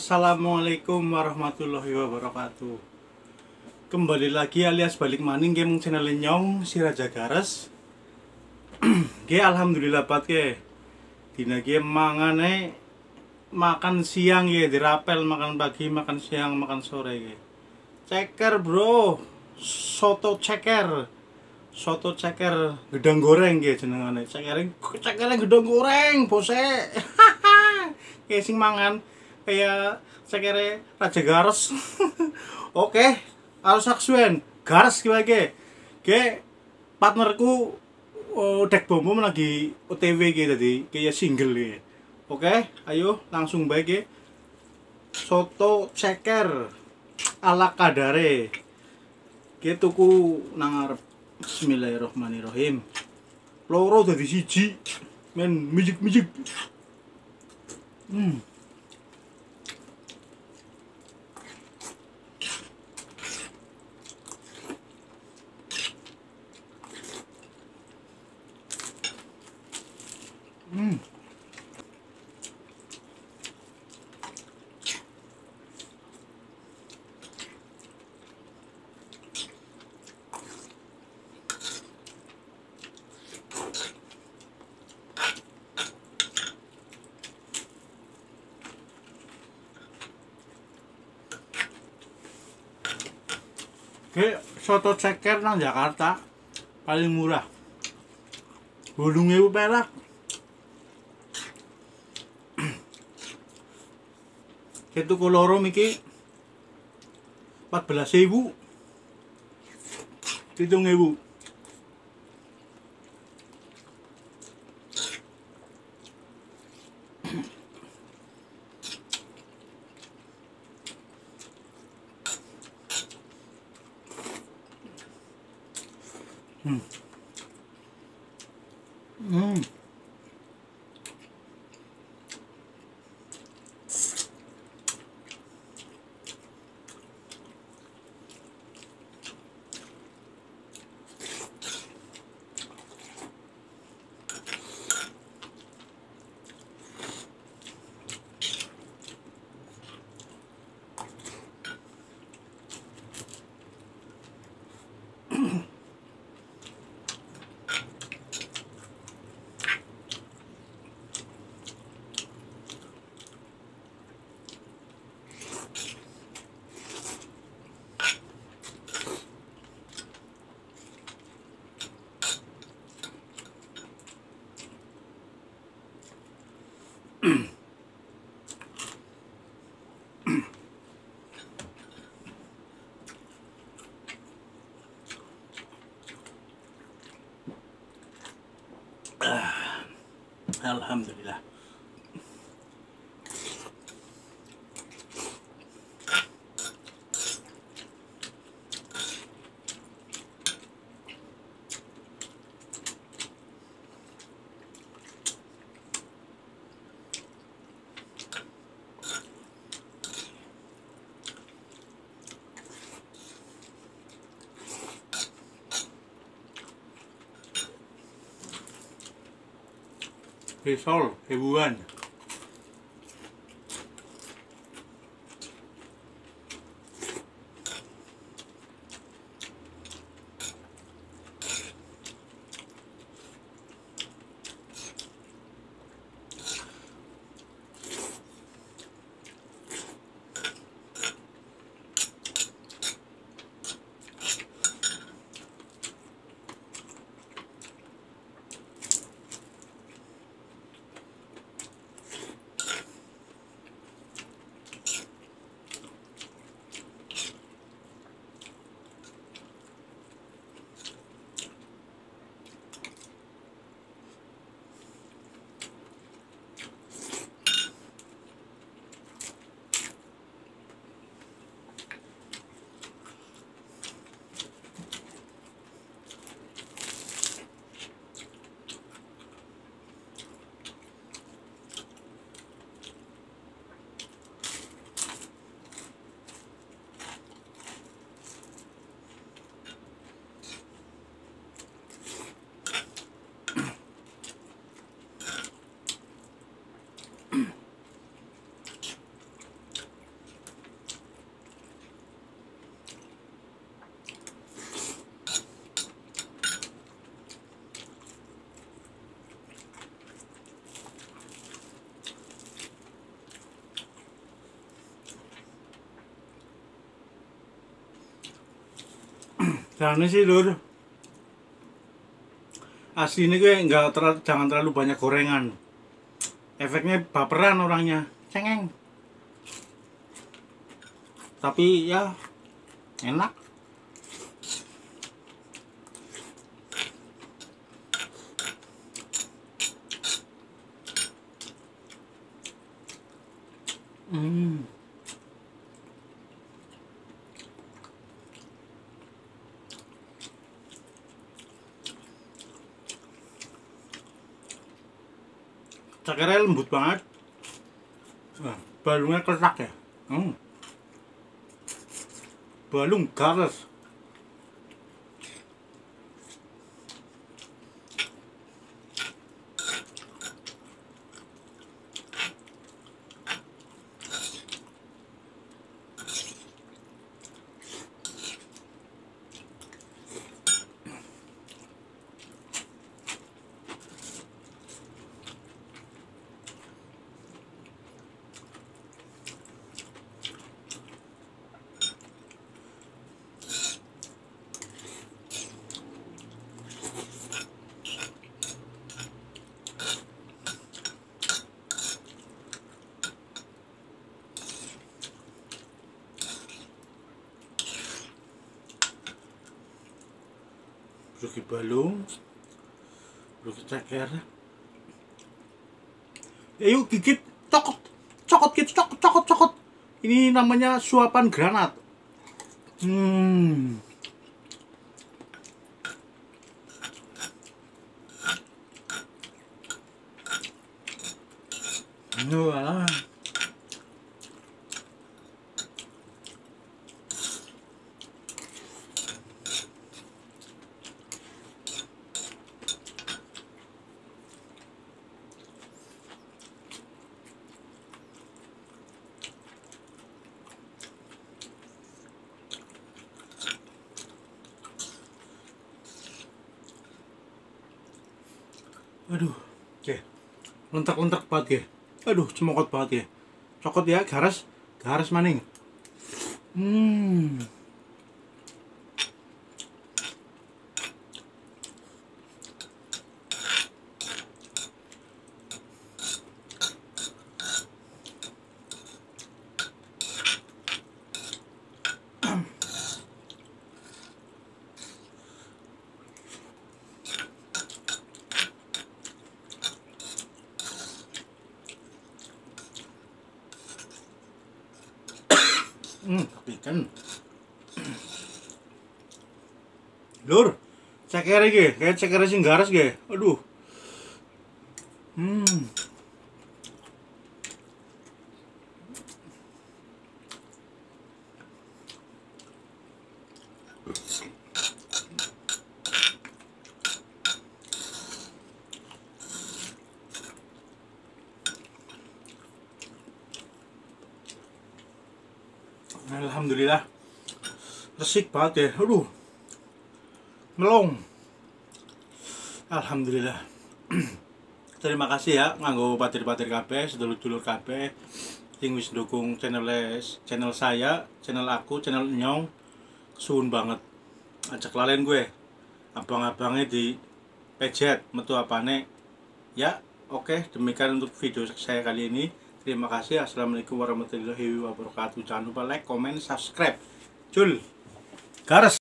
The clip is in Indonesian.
Assalamualaikum warahmatullahi wabarakatuh. Kembali lagi alias balik maning game channel Nyong si Raja Gares. Ge alhamdulillah bat ge. Dina ge mangane makan siang ya dirapel, makan pagi, makan siang, makan sore ge. Ceker bro, soto ceker. Soto ceker gedang goreng ge jenengane. Ceker gedang goreng, bose. Kayak sing mangan kayak cekere Raja Gares. Oke, harus saksuen Gares ge partnerku dek bom lagi OTW tadi kayak single ya. Oke, ayo langsung baik ya. Soto ceker ala kadare ge tuku nang arep. Bismillahirrahmanirrahim. Loro dadi siji men mijik-mijik. Oke, soto ceker nang Jakarta paling murah. 8.000 perak. Itu koloro miki 14.000. 7.000. Alhamdulillah. Risol ribuan. Caranya sih lur, aslinya gue jangan terlalu banyak gorengan. Efeknya baperan orangnya, cengeng. Tapi ya enak. Cekernya lembut banget. Nah, balungnya kerak ya. Balung gares. Rugi balung, rugi ceker. Yuk gigit, cokot, cokot gitu, cokot, cokot, cokot. Ini namanya suapan granat. Walah. Aduh, oke, lentek-lentek banget ya. Aduh, cemokot banget ya. Cokot ya, garas, garas maning. Ikan. Lur, ceker iki, kayak ceker sing garas ge. Aduh. Alhamdulillah, resik banget ya. Aduh, melong. Alhamdulillah. Terima kasih ya nganggo patir-patir kabeh, sedulur-dulur kabeh sing wis ndukung channel saya, channel aku, channel Nyong. Suwun banget. Ajak lalen gue. Abang-abangnya di pejet metu apane. Ya, oke, demikian untuk video saya kali ini. Terima kasih. Assalamualaikum warahmatullahi wabarakatuh. Jangan lupa like, comment, subscribe. Cul. Gares.